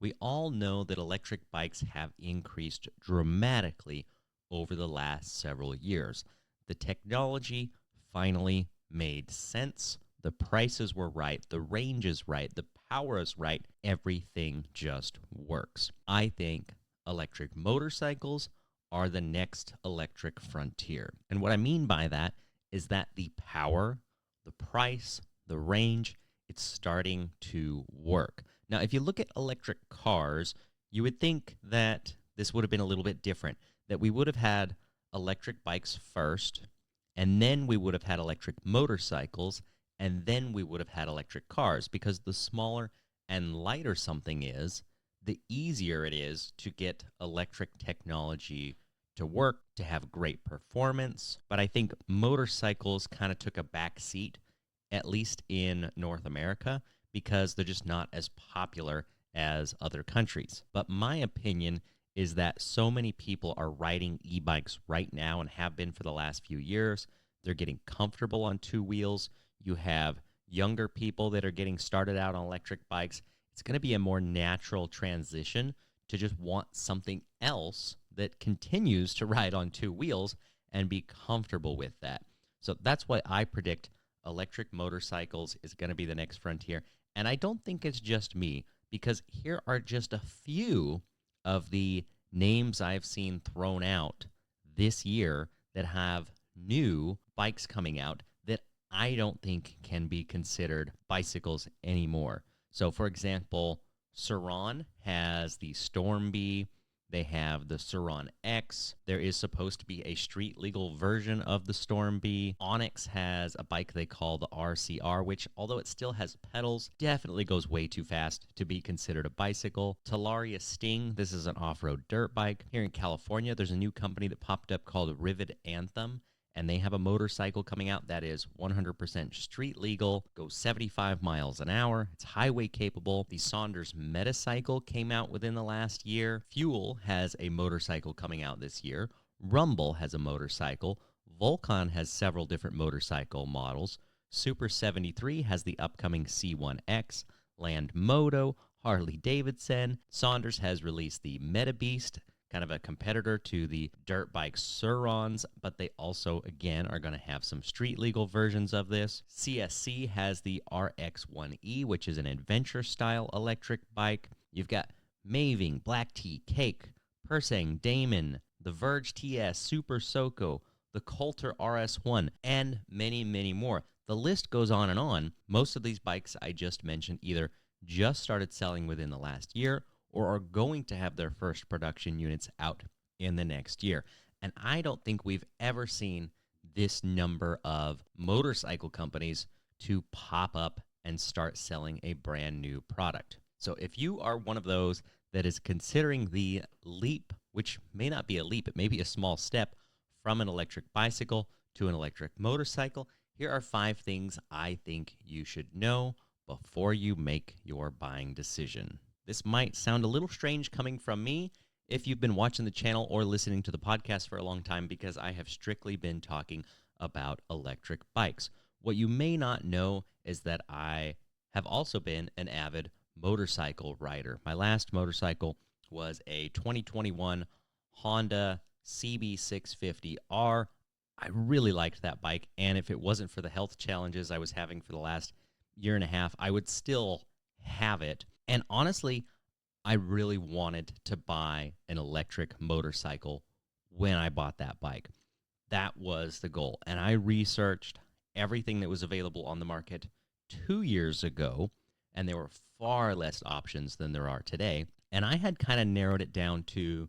We all know that electric bikes have increased dramatically over the last several years. The technology finally made sense. The prices were right. The range is right. The power is right. Everything just works. I think electric motorcycles are the next electric frontier. And what I mean by that is that the power, the price, the range, it's starting to work. Now, if you look at electric cars, you would think that this would have been a little bit different, that we would have had electric bikes first, and then we would have had electric motorcycles, and then we would have had electric cars, because the smaller and lighter something is, the easier it is to get electric technology to work, to have great performance. But I think motorcycles kind of took a back seat, at least in North America, because they're just not as popular as other countries. But my opinion is that so many people are riding e-bikes right now and have been for the last few years. They're getting comfortable on two wheels. You have younger people that are getting started out on electric bikes. It's going to be a more natural transition to just want something else that continues to ride on two wheels and be comfortable with that. So that's why I predict electric motorcycles is going to be the next frontier. And I don't think it's just me, because here are just a few of the names I've seen thrown out this year that have new bikes coming out that I don't think can be considered bicycles anymore. So, for example, Suron has the Stormbee. They have the Suron X. There is supposed to be a street-legal version of the Stormbee. Onyx has a bike they call the RCR, which, although it still has pedals, definitely goes way too fast to be considered a bicycle. Talaria Sting, this is an off-road dirt bike. Here in California, there's a new company that popped up called Rivet Anthem, and they have a motorcycle coming out that is 100% street legal, goes 75 miles an hour. It's highway capable. The Saunders Metacycle came out within the last year. Fuel has a motorcycle coming out this year. Rumble has a motorcycle. Volcon has several different motorcycle models. Super 73 has the upcoming C1X. Land Moto, Harley Davidson. Saunders has released the Meta Beast, kind of a competitor to the dirt bike Surons, but they also, again, are going to have some street-legal versions of this. CSC has the RX-1E, which is an adventure-style electric bike. You've got Maving, Black Tea, Cake, Persang, Damon, the Verge TS, Super Soco, the Coulter RS1, and many, many more. The list goes on and on. Most of these bikes I just mentioned either just started selling within the last year or are going to have their first production units out in the next year. And I don't think we've ever seen this number of motorcycle companies to pop up and start selling a brand new product. So if you are one of those that is considering the leap, which may not be a leap, it may be a small step from an electric bicycle to an electric motorcycle, here are 5 things I think you should know before you make your buying decision. This might sound a little strange coming from me if you've been watching the channel or listening to the podcast for a long time, because I have strictly been talking about electric bikes. What you may not know is that I have also been an avid motorcycle rider. My last motorcycle was a 2021 Honda CB650R. I really liked that bike, and if it wasn't for the health challenges I was having for the last year and a half, I would still have it. And honestly, I really wanted to buy an electric motorcycle when I bought that bike. That was the goal. And I researched everything that was available on the market 2 years ago, and there were far less options than there are today. And I had kind of narrowed it down to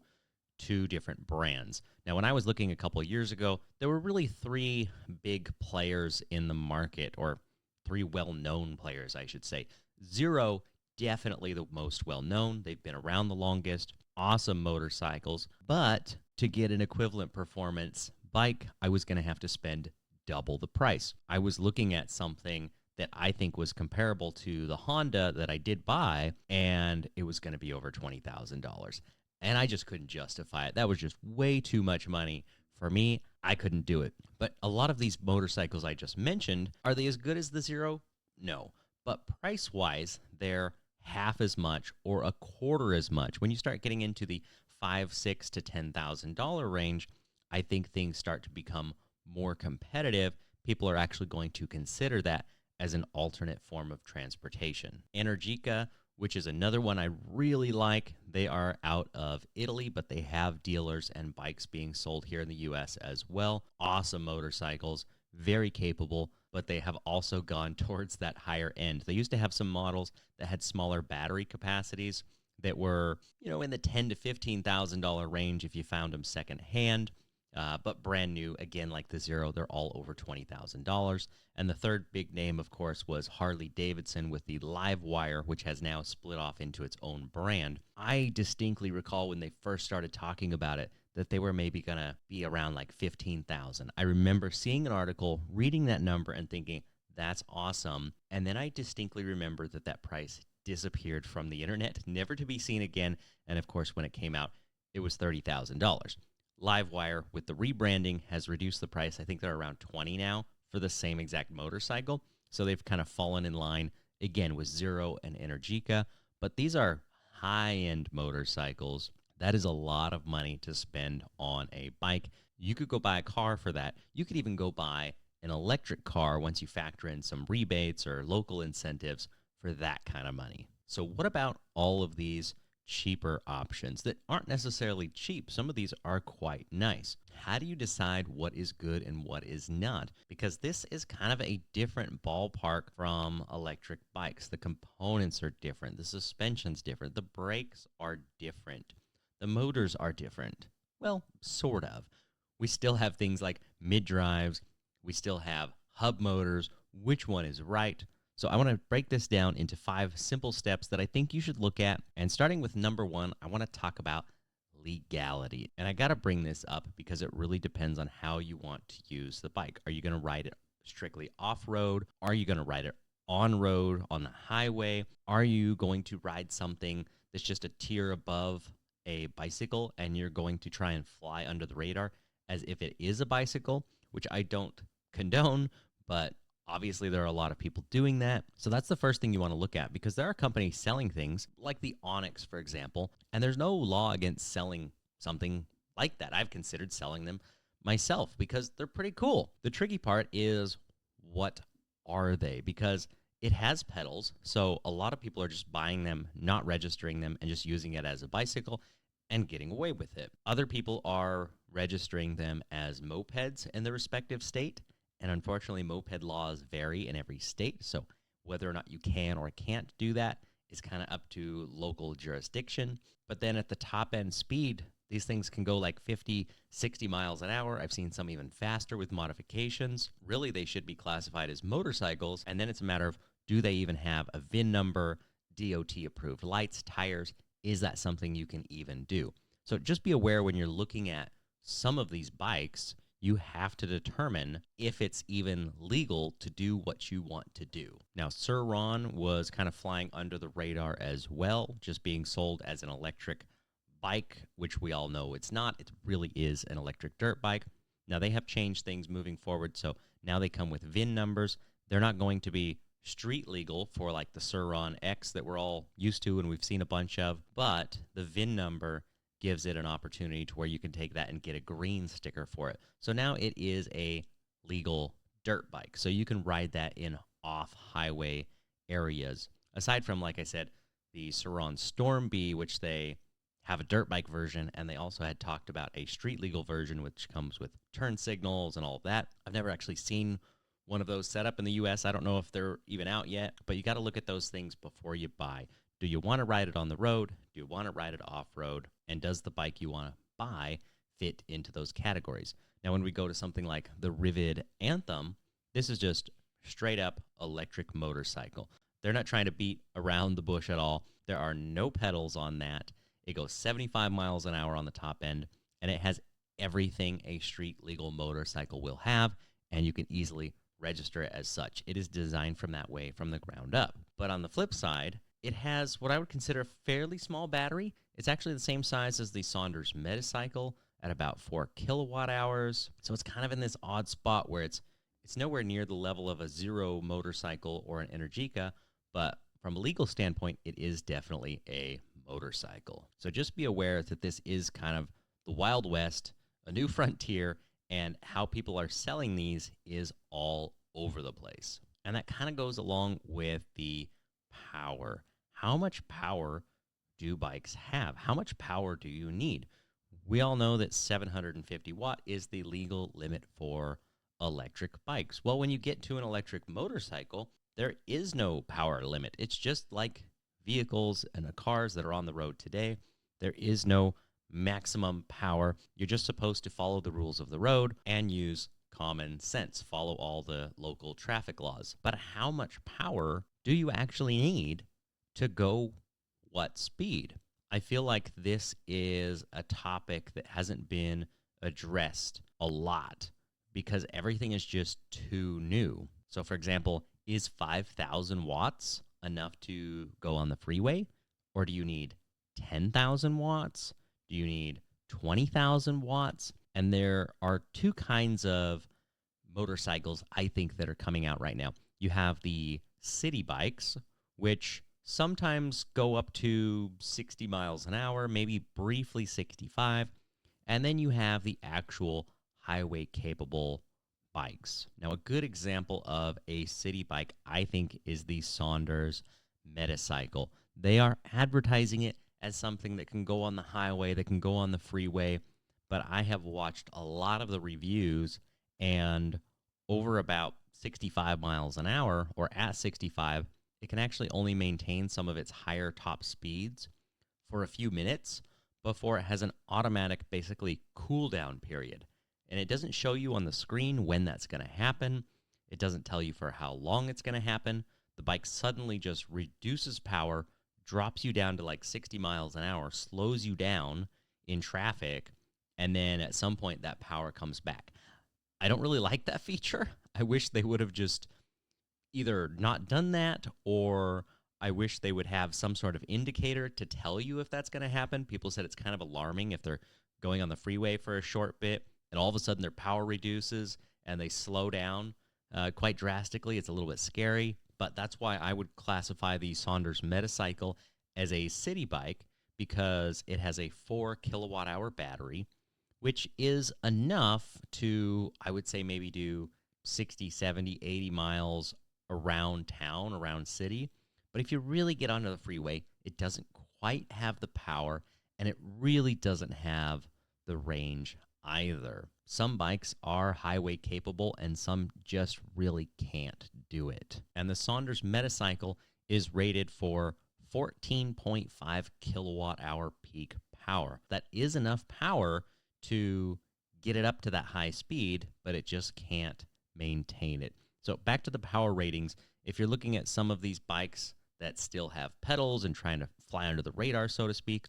2 different brands. Now, when I was looking a couple of years ago, there were really 3 big players in the market, or 3 well-known players, I should say. Zero, definitely the most well-known. They've been around the longest. Awesome motorcycles. But to get an equivalent performance bike, I was going to have to spend double the price. I was looking at something that I think was comparable to the Honda that I did buy, and it was going to be over $20,000. And I just couldn't justify it. That was just way too much money for me. I couldn't do it. But a lot of these motorcycles I just mentioned, are they as good as the Zero? No. But price-wise, they're half as much or a quarter as much. When you start getting into the $5, $6 to $10,000 range, I think things start to become more competitive. People are actually going to consider that as an alternate form of transportation. Energica, which is another one I really like. They are out of Italy, but they have dealers and bikes being sold here in the US as well. Awesome motorcycles, very capable, but they have also gone towards that higher end. They used to have some models that had smaller battery capacities that were, in the $10,000 to $15,000 range if you found them secondhand. But brand new, again, like the Zero, they're all over $20,000. And the third big name, of course, was Harley-Davidson with the Livewire, which has now split off into its own brand. I distinctly recall when they first started talking about it that they were maybe going to be around like $15,000. I remember seeing an article, reading that number, and thinking, that's awesome. And then I distinctly remember that price disappeared from the internet, never to be seen again. And of course, when it came out, it was $30,000. Livewire, with the rebranding, has reduced the price. I think they're around $20 now for the same exact motorcycle. So they've kind of fallen in line, again, with Zero and Energica. But these are high-end motorcycles. That is a lot of money to spend on a bike. You could go buy a car for that. You could even go buy an electric car once you factor in some rebates or local incentives for that kind of money. So what about all of these cheaper options that aren't necessarily cheap? Some of these are quite nice. How do you decide what is good and what is not? Because this is kind of a different ballpark from electric bikes. The components are different. The suspension's different. The brakes are different. The motors are different. Well, sort of. We still have things like mid-drives. We still have hub motors. Which one is right? So I want to break this down into 5 simple steps that I think you should look at. And starting with number 1, I want to talk about legality. And I got to bring this up because it really depends on how you want to use the bike. Are you going to ride it strictly off-road? Are you going to ride it on-road, on the highway? Are you going to ride something that's just a tier above a bicycle and you're going to try and fly under the radar as if it is a bicycle, which I don't condone, but obviously, there are a lot of people doing that. So that's the first thing you want to look at, because there are companies selling things like the Onyx, for example, and there's no law against selling something like that. I've considered selling them myself because they're pretty cool. The tricky part is, what are they? Because it has pedals, so a lot of people are just buying them, not registering them, and just using it as a bicycle and getting away with it. Other people are registering them as mopeds in their respective state. And unfortunately, moped laws vary in every state. So whether or not you can or can't do that is kind of up to local jurisdiction. But then at the top end speed, these things can go like 50, 60 miles an hour. I've seen some even faster with modifications. Really, they should be classified as motorcycles. And then it's a matter of, do they even have a VIN number, DOT approved lights, tires? Is that something you can even do? So just be aware when you're looking at some of these bikes, you have to determine if it's even legal to do what you want to do. Now, Sir Ron was kind of flying under the radar as well, just being sold as an electric bike, which we all know it's not. It really is an electric dirt bike. Now, they have changed things moving forward, so now they come with VIN numbers. They're not going to be street legal for like the Sir Ron X that we're all used to and we've seen a bunch of, but the VIN number gives it an opportunity to where you can take that and get a green sticker for it. So now it is a legal dirt bike. So you can ride that in off-highway areas. Aside from, like I said, the Sur-Ron Storm Bee, which they have a dirt bike version, and they also had talked about a street legal version, which comes with turn signals and all of that. I've never actually seen one of those set up in the U.S. I don't know if they're even out yet, but you got to look at those things before you buy. Do you want to ride it on the road? Do you want to ride it off-road? And does the bike you want to buy fit into those categories? Now, when we go to something like the Rivid Anthem, this is just straight-up electric motorcycle. They're not trying to beat around the bush at all. There are no pedals on that. It goes 75 miles an hour on the top end, and it has everything a street-legal motorcycle will have, and you can easily register it as such. It is designed from that way from the ground up. But on the flip side, it has what I would consider a fairly small battery. It's actually the same size as the Saunders Metacycle at about 4 kilowatt hours. So it's kind of in this odd spot where it's nowhere near the level of a Zero motorcycle or an Energica, but from a legal standpoint, it is definitely a motorcycle. So just be aware that this is kind of the Wild West, a new frontier, and how people are selling these is all over the place. And that kind of goes along with the power. How much power do bikes have? How much power do you need? We all know that 750 watt is the legal limit for electric bikes. Well, when you get to an electric motorcycle, there is no power limit. It's just like vehicles and the cars that are on the road today. There is no maximum power. You're just supposed to follow the rules of the road and use common sense, follow all the local traffic laws. But how much power do you actually need to go what speed? I feel like this is a topic that hasn't been addressed a lot because everything is just too new. So, for example, is 5,000 watts enough to go on the freeway? Or do you need 10,000 watts? Do you need 20,000 watts? And there are two kinds of motorcycles, I think, that are coming out right now. You have the city bikes, which sometimes go up to 60 miles an hour, maybe briefly 65. And then you have the actual highway-capable bikes. Now, a good example of a city bike, I think, is the Saunders Metacycle. They are advertising it as something that can go on the highway, that can go on the freeway, but I have watched a lot of the reviews, and over about 65 miles an hour, or at 65, it can actually only maintain some of its higher top speeds for a few minutes before it has an automatic, basically, cool down period. And it doesn't show you on the screen when that's going to happen. It doesn't tell you for how long it's going to happen. The bike suddenly just reduces power, drops you down to like 60 miles an hour, slows you down in traffic, and then at some point that power comes back. I don't really like that feature. I wish they would have just either not done that, or I wish they would have some sort of indicator to tell you if that's going to happen. People said it's kind of alarming if they're going on the freeway for a short bit and all of a sudden their power reduces and they slow down quite drastically. It's a little bit scary, but that's why I would classify the Saunders Metacycle as a city bike, because it has a 4 kilowatt hour battery, which is enough to, I would say, maybe do 60, 70, 80 miles around town, around city. But if you really get onto the freeway, it doesn't quite have the power, and it really doesn't have the range either. Some bikes are highway capable, and some just really can't do it. And the Saunders Metacycle is rated for 14.5 kilowatt hour peak power. That is enough power to get it up to that high speed, but it just can't maintain it. So back to the power ratings. If you're looking at some of these bikes that still have pedals and trying to fly under the radar, so to speak,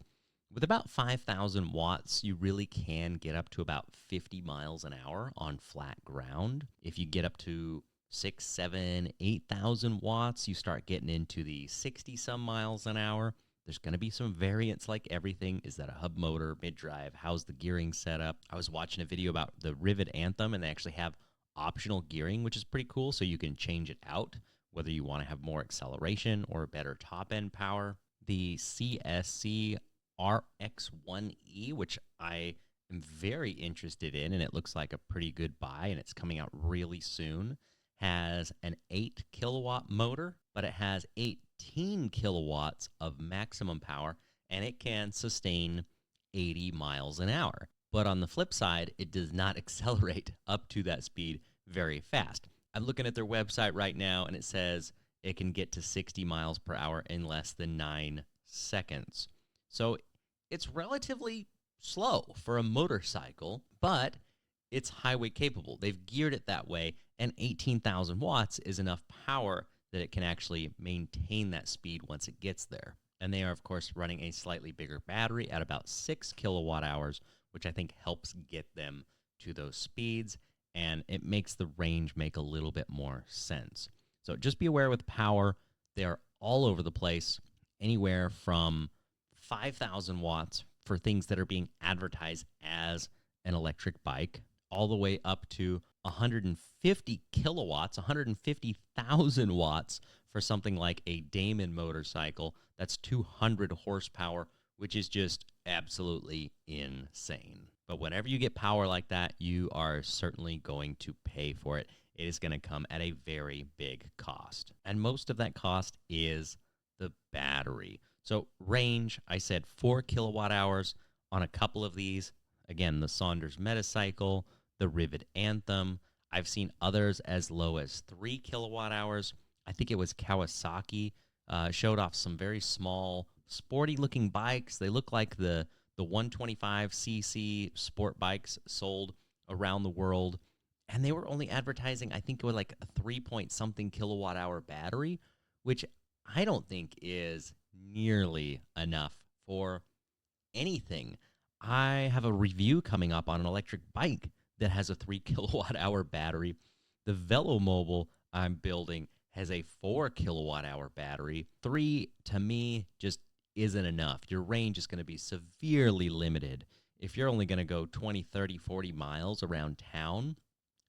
with about 5,000 watts, you really can get up to about 50 miles an hour on flat ground. If you get up to 6, 7, 8,000 watts, you start getting into the 60-some miles an hour. There's going to be some variance like everything. Is that a hub motor, mid-drive? How's the gearing set up? I was watching a video about the Rivet Anthem, and they actually have optional gearing, which is pretty cool, so you can change it out, whether you want to have more acceleration or better top-end power. The CSC RX1E, which I am very interested in, and it looks like a pretty good buy, and it's coming out really soon, has an 8 kilowatt motor, but it has 18 kilowatts of maximum power, and it can sustain 80 miles an hour. But on the flip side, it does not accelerate up to that speed very fast. I'm looking at their website right now, and it says it can get to 60 miles per hour in less than 9 seconds. So it's relatively slow for a motorcycle, but it's highway capable. They've geared it that way, and 18,000 watts is enough power that it can actually maintain that speed once it gets there. And they are, of course, running a slightly bigger battery at about 6 kilowatt hours, which I think helps get them to those speeds, and it makes the range make a little bit more sense. So just be aware with power, they're all over the place, anywhere from 5,000 watts for things that are being advertised as an electric bike, all the way up to 150 kilowatts, 150,000 watts for something like a Damon motorcycle. That's 200 horsepower, which is just absolutely insane. But whenever you get power like that, you are certainly going to pay for it. It is going to come at a very big cost. And most of that cost is the battery. So range, I said 4 kilowatt hours on a couple of these. Again, the Saunders Metacycle, the Rivet Anthem. I've seen others as low as 3 kilowatt hours. I think it was Kawasaki showed off some very small, sporty-looking bikes. They look like the 125cc sport bikes sold around the world, and they were only advertising, I think it was like a 3-point-something kilowatt-hour battery, which I don't think is nearly enough for anything. I have a review coming up on an electric bike that has a 3 kilowatt-hour battery. The Velomobile I'm building has a 4 kilowatt-hour battery. 3, to me, just isn't enough. Your range is going to be severely limited. If you're only going to go 20, 30, 40 miles around town,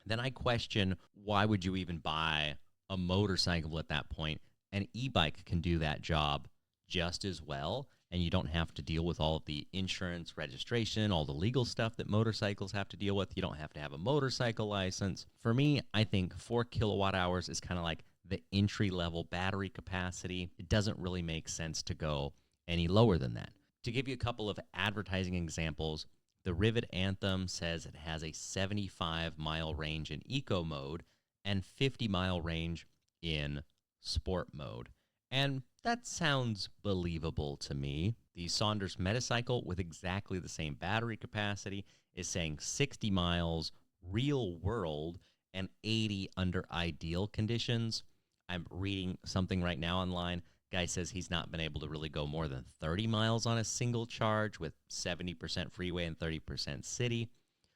then I question why would you even buy a motorcycle at that point. An e-bike can do that job just as well, and you don't have to deal with all of the insurance, registration, all the legal stuff that motorcycles have to deal with. You don't have to have a motorcycle license. For me, I think 4 kilowatt hours is kind of like the entry-level battery capacity. It doesn't really make sense to go any lower than that. To give you a couple of advertising examples, the Rivet Anthem says it has a 75-mile range in eco mode and 50-mile range in sport mode. And that sounds believable to me. The Saunders Metacycle, with exactly the same battery capacity, is saying 60 miles real world and 80 under ideal conditions. I'm reading something right now online. Guy says he's not been able to really go more than 30 miles on a single charge with 70% freeway and 30% city.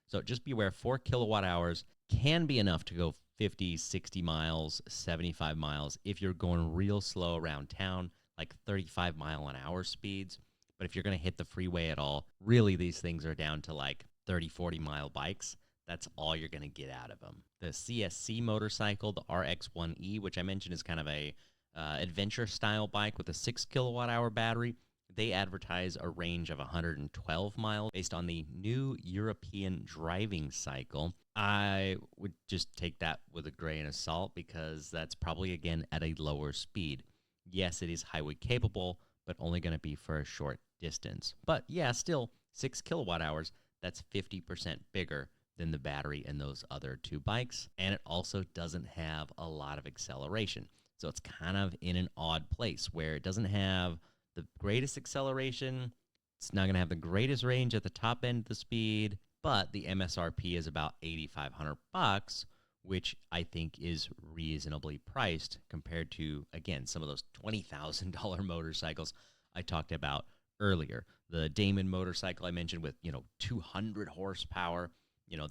So just be aware, 4 kilowatt hours can be enough to go 50, 60 miles, 75 miles if you're going real slow around town, like 35 mile an hour speeds. But if you're going to hit the freeway at all, really these things are down to like 30, 40 mile bikes. That's all you're going to get out of them. The CSC motorcycle, the RX-1E, which I mentioned is kind of a adventure style bike with a 6 kilowatt hour battery, they advertise a range of 112 miles based on the new European driving cycle. I would just take that with a grain of salt because that's probably, again, at a lower speed. Yes, it is highway capable, but only going to be for a short distance. But yeah, still 6 kilowatt hours, that's 50% bigger than the battery in those other two bikes. And it also doesn't have a lot of acceleration. So it's kind of in an odd place where it doesn't have the greatest acceleration. It's not going to have the greatest range at the top end of the speed, but the MSRP is about $8,500, which I think is reasonably priced compared to, again, some of those $20,000 motorcycles I talked about earlier. The Damon motorcycle I mentioned with, 200 horsepower,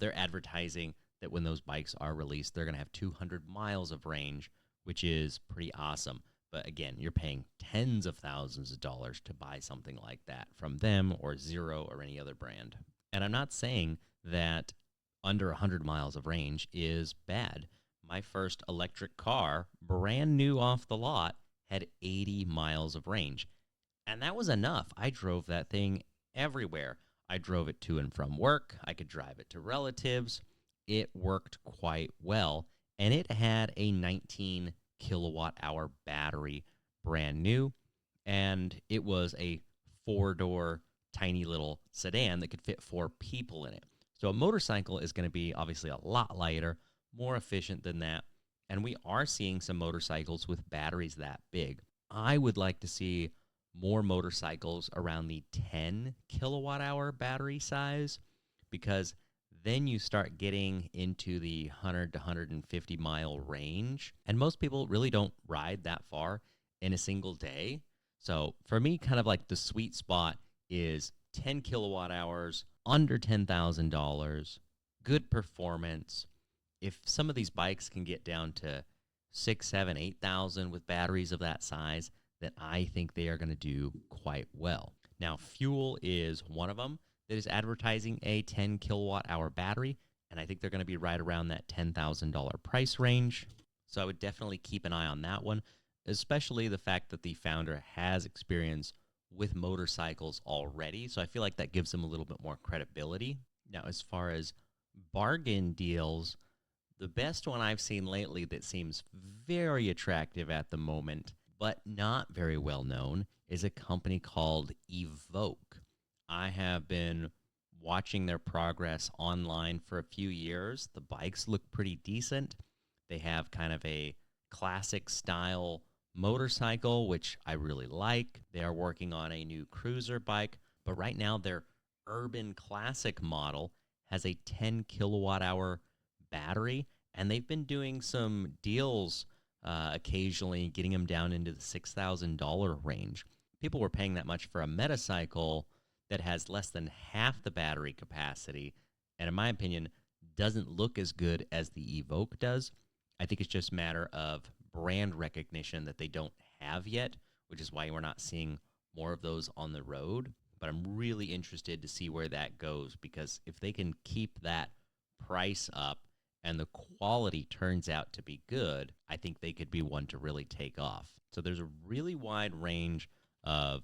they're advertising that when those bikes are released, they're going to have 200 miles of range, which is pretty awesome. But again, you're paying tens of thousands of dollars to buy something like that from them or Zero or any other brand. And I'm not saying that under 100 miles of range is bad. My first electric car, brand new off the lot, had 80 miles of range. And that was enough. I drove that thing everywhere. I drove it to and from work. I could drive it to relatives. It worked quite well. And it had a 19 kilowatt hour battery, brand new. And it was a 4-door tiny little sedan that could fit 4 people in it. So a motorcycle is going to be obviously a lot lighter, more efficient than that. And we are seeing some motorcycles with batteries that big. I would like to see more motorcycles around the 10 kilowatt hour battery size, because then you start getting into the 100 to 150 mile range. And most people really don't ride that far in a single day. So for me, kind of like the sweet spot is 10 kilowatt hours, under $10,000, good performance. If some of these bikes can get down to 6, 7, 8,000 with batteries of that size, then I think they are going to do quite well. Now, Fuel is one of them that is advertising a 10 kilowatt hour battery. and I think they're going to be right around that $10,000 price range. So I would definitely keep an eye on that one, especially the fact that the founder has experience with motorcycles already. So I feel like that gives them a little bit more credibility. Now, as far as bargain deals, the best one I've seen lately that seems very attractive at the moment, but not very well known, is a company called Evoke. I have been watching their progress online for a few years. The bikes look pretty decent. They have kind of a classic style motorcycle, which I really like. They are working on a new cruiser bike, but right now their Urban Classic model has a 10 kilowatt hour battery, and they've been doing some deals occasionally, getting them down into the $6,000 range. People were paying that much for a Metacycle that has less than half the battery capacity, and in my opinion, doesn't look as good as the Evoque does. I think it's just a matter of brand recognition that they don't have yet, which is why we're not seeing more of those on the road. But I'm really interested to see where that goes, because if they can keep that price up and the quality turns out to be good, I think they could be one to really take off. So there's a really wide range of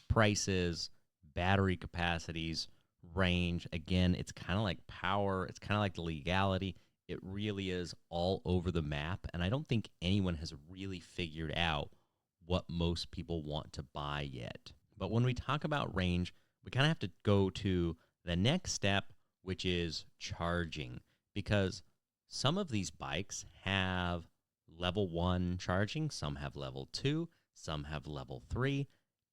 prices, battery capacities, range. Again, it's kind of like power. It's kind of like the legality. It really is all over the map, and I don't think anyone has really figured out what most people want to buy yet. But when we talk about range, we kind of have to go to the next step, which is charging, because some of these bikes have level 1 charging, some have level 2, some have level 3.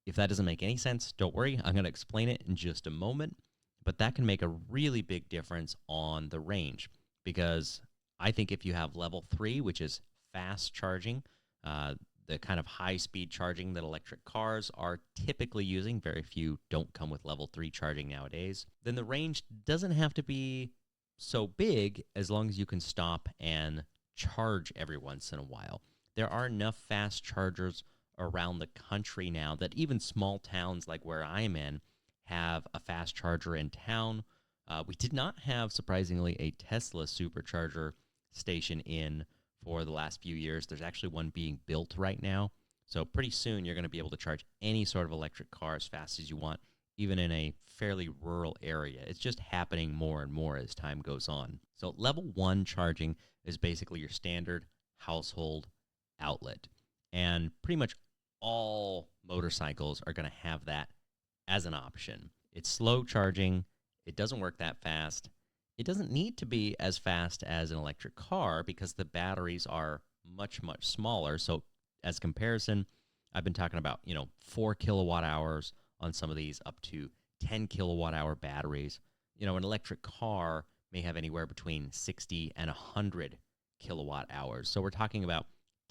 If that doesn't make any sense, don't worry. I'm going to explain it in just a moment, but that can make a really big difference on the range, because I think if you have level 3, which is fast charging, the kind of high-speed charging that electric cars are typically using, very few don't come with level 3 charging nowadays, then the range doesn't have to be so big as long as you can stop and charge every once in a while. There are enough fast chargers around the country now that even small towns like where I'm in have a fast charger in town. We did not have, surprisingly, a Tesla supercharger station in for the last few years. There's actually one being built right now. So pretty soon you're going to be able to charge any sort of electric car as fast as you want, even in a fairly rural area. It's just happening more and more as time goes on. So level 1 charging is basically your standard household outlet. And pretty much all motorcycles are going to have that as an option. It's slow charging. It doesn't work that fast. It doesn't need to be as fast as an electric car because the batteries are much, much smaller. So as comparison, I've been talking about, 4 kilowatt hours on some of these, up to 10 kilowatt hour batteries. An electric car may have anywhere between 60 and 100 kilowatt hours. So we're talking about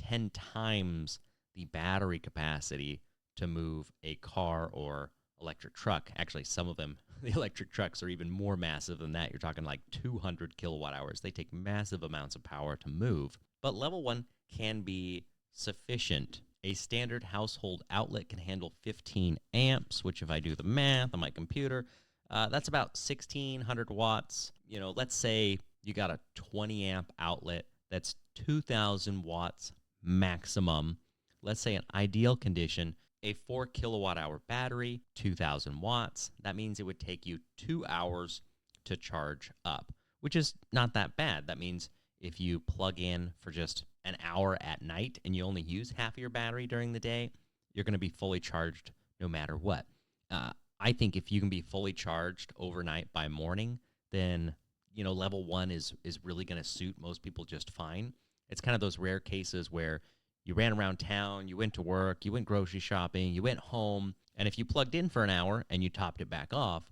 10 times the battery capacity to move a car or electric truck. Actually, some of them, the electric trucks, are even more massive than that. You're talking like 200 kilowatt hours. They take massive amounts of power to move. But level 1 can be sufficient. A standard household outlet can handle 15 amps, which if I do the math on my computer, that's about 1,600 watts. Let's say you got a 20 amp outlet that's 2,000 watts maximum. Let's say in ideal condition, a 4 kilowatt hour battery, 2,000 watts. That means it would take you 2 hours to charge up, which is not that bad. That means if you plug in for just an hour at night and you only use half of your battery during the day, you're going to be fully charged no matter what. I think if you can be fully charged overnight by morning, then level 1 is really going to suit most people just fine. It's kind of those rare cases where you ran around town, you went to work, you went grocery shopping, you went home, and if you plugged in for an hour and you topped it back off,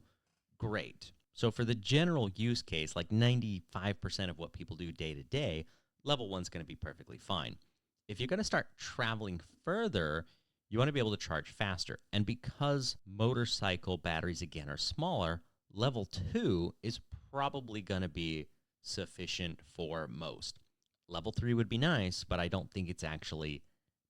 great. So for the general use case, like 95% of what people do day to day, level 1's going to be perfectly fine. If you're going to start traveling further, you want to be able to charge faster. And because motorcycle batteries, again, are smaller, level 2 is probably going to be sufficient for most. Level 3 would be nice, but I don't think it's actually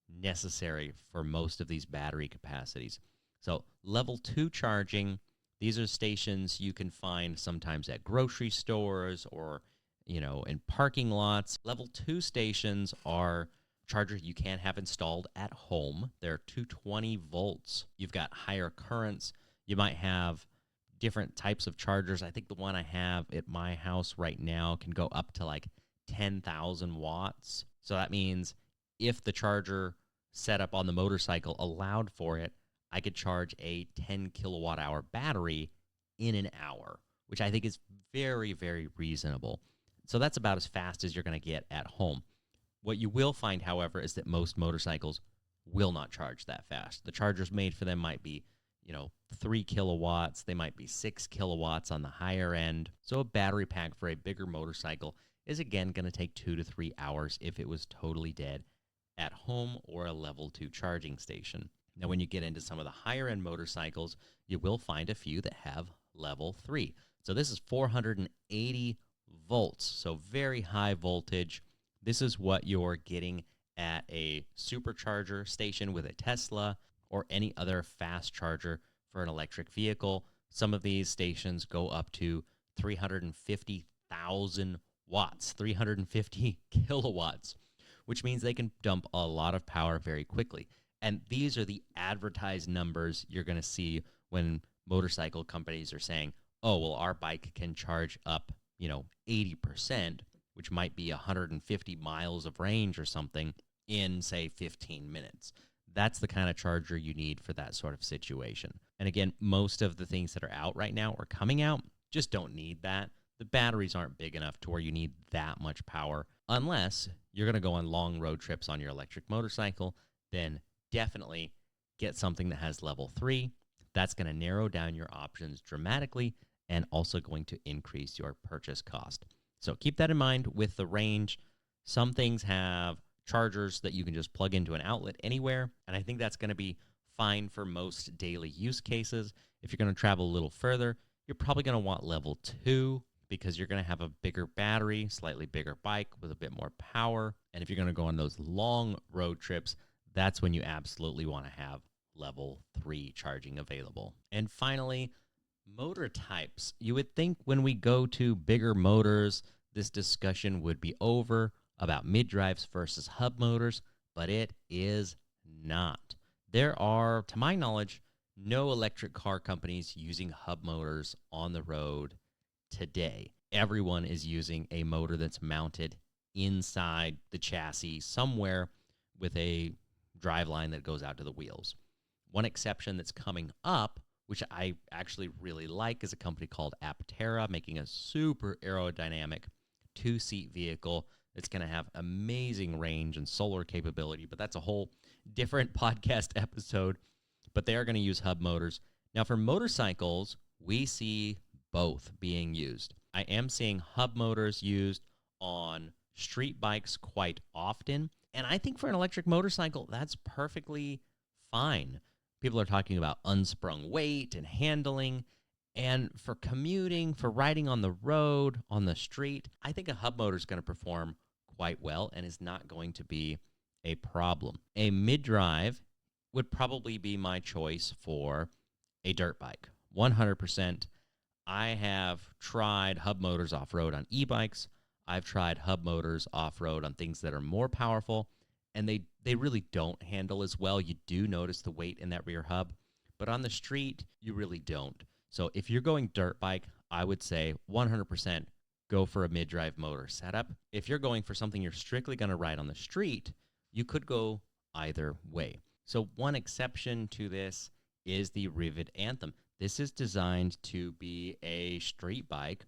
necessary for most of these battery capacities. So level 2 charging These are stations you can find sometimes at grocery stores or, in parking lots. Level 2 stations are chargers you can have installed at home. They're 220 volts. You've got higher currents. You might have different types of chargers. I think the one I have at my house right now can go up to like 10,000 watts. So that means if the charger setup on the motorcycle allowed for it, I could charge a 10 kilowatt hour battery in an hour, which I think is very, very reasonable. So that's about as fast as you're going to get at home. What you will find, however, is that most motorcycles will not charge that fast. The chargers made for them might be 3 kilowatts. They might be 6 kilowatts on the higher end. So a battery pack for a bigger motorcycle is, again, going to take 2 to 3 hours if it was totally dead at home or a level 2 charging station. Now, when you get into some of the higher end motorcycles, you will find a few that have level 3. So this is 480 volts, so very high voltage. This is what you're getting at a supercharger station with a Tesla or any other fast charger for an electric vehicle. Some of these stations go up to 350,000 watts, 350 kilowatts, which means they can dump a lot of power very quickly. And these are the advertised numbers you're going to see when motorcycle companies are saying, oh, well, our bike can charge up, 80%, which might be 150 miles of range or something in, say, 15 minutes. That's the kind of charger you need for that sort of situation. And again, most of the things that are out right now or coming out just don't need that. The batteries aren't big enough to where you need that much power. Unless you're going to go on long road trips on your electric motorcycle, then definitely get something that has level 3. That's going to narrow down your options dramatically and also going to increase your purchase cost. So keep that in mind with the range. Some things have chargers that you can just plug into an outlet anywhere, and I think that's going to be fine for most daily use cases. If you're going to travel a little further, you're probably going to want level 2 because you're going to have a bigger battery, slightly bigger bike with a bit more power. And if you're going to go on those long road trips, that's when you absolutely want to have level 3 charging available. And finally, motor types. You would think when we go to bigger motors, this discussion would be over about mid-drives versus hub motors, but it is not. There are, to my knowledge, no electric car companies using hub motors on the road today. Everyone is using a motor that's mounted inside the chassis somewhere with a driveline that goes out to the wheels. One exception that's coming up, which I actually really like, is a company called Aptera, making a super aerodynamic 2-seat vehicle that's going to have amazing range and solar capability, but that's a whole different podcast episode. But they are going to use hub motors. Now, for motorcycles, we see both being used. I am seeing hub motors used on street bikes quite often, and I think for an electric motorcycle, that's perfectly fine. People are talking about unsprung weight and handling. And for commuting, for riding on the road, on the street, I think a hub motor is going to perform quite well and is not going to be a problem. A mid-drive would probably be my choice for a dirt bike. 100%. I have tried hub motors off-road on e-bikes. I've tried hub motors off-road on things that are more powerful, and they really don't handle as well. You do notice the weight in that rear hub, but on the street, you really don't. So if you're going dirt bike, I would say 100% go for a mid-drive motor setup. If you're going for something you're strictly going to ride on the street, you could go either way. So one exception to this is the Rivet Anthem. This is designed to be a street bike,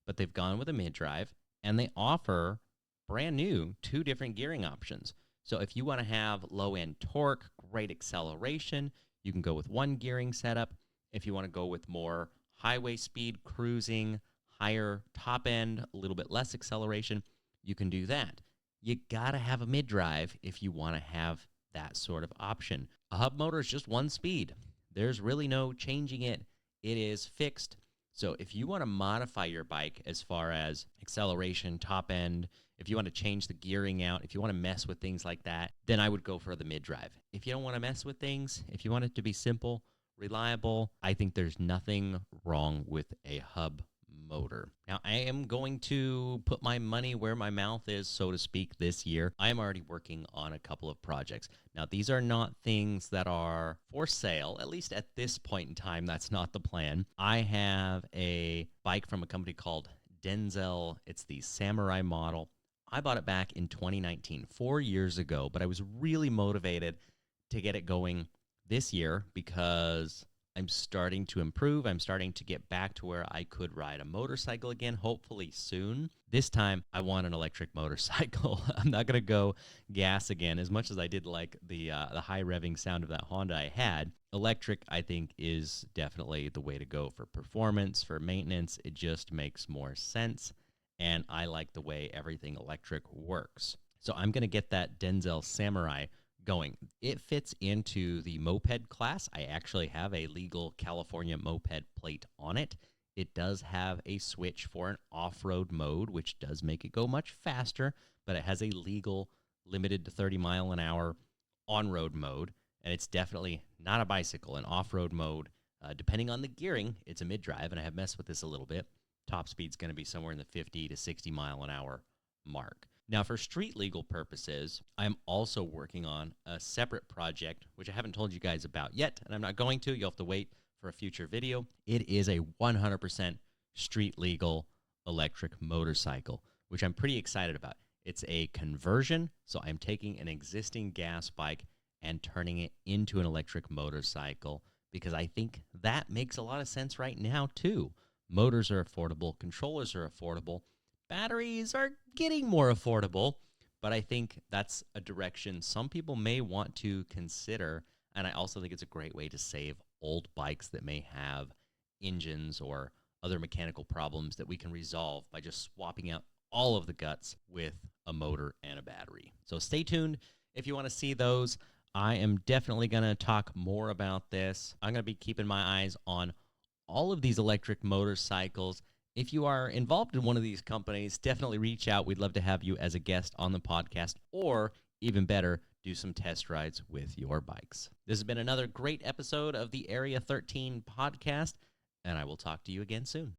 but they've gone with a mid-drive, and they offer brand new 2 different gearing options. So if you want to have low-end torque, great acceleration, you can go with one gearing setup. If you want to go with more highway speed, cruising, higher top end, a little bit less acceleration, you can do that. You got to have a mid-drive if you want to have that sort of option. A hub motor is just one speed. There's really no changing it. It is fixed. So if you want to modify your bike as far as acceleration, top end, if you want to change the gearing out, if you want to mess with things like that, then I would go for the mid-drive. If you don't want to mess with things, if you want it to be simple, reliable. I think there's nothing wrong with a hub motor. Now, I am going to put my money where my mouth is, so to speak, this year. I am already working on a couple of projects. Now, these are not things that are for sale, at least at this point in time. That's not the plan. I have a bike from a company called Denzel. It's the Samurai model. I bought it back in 2019, 4 years ago, but I was really motivated to get it going this year because I'm starting to improve. I'm starting to get back to where I could ride a motorcycle again, hopefully soon. This time, I want an electric motorcycle. I'm not going to go gas again. As much as I did like the high revving sound of that Honda I had, electric, I think, is definitely the way to go for performance, for maintenance. It just makes more sense, and I like the way everything electric works. So I'm going to get that Denzel Samurai going. It fits into the moped class. I actually have a legal California moped plate on it. It does have a switch for an off-road mode, which does make it go much faster, but it has a legal limited to 30 mile an hour on-road mode, and it's definitely not a bicycle. An off-road mode, depending on the gearing, it's a mid-drive, and I have messed with this a little bit. Top speed's going to be somewhere in the 50 to 60 mile an hour mark. Now, for street legal purposes, I'm also working on a separate project, which I haven't told you guys about yet, and I'm not going to. You'll have to wait for a future video. It is a 100% street legal electric motorcycle, which I'm pretty excited about. It's a conversion, so I'm taking an existing gas bike and turning it into an electric motorcycle because I think that makes a lot of sense right now, too. Motors are affordable, controllers are affordable, batteries are getting more affordable, but I think that's a direction some people may want to consider, and I also think it's a great way to save old bikes that may have engines or other mechanical problems that we can resolve by just swapping out all of the guts with a motor and a battery. So stay tuned if you want to see those. I am definitely going to talk more about this. I'm going to be keeping my eyes on all of these electric motorcycles. If you are involved in one of these companies, definitely reach out. We'd love to have you as a guest on the podcast, or even better, do some test rides with your bikes. This has been another great episode of the Area 13 podcast, and I will talk to you again soon.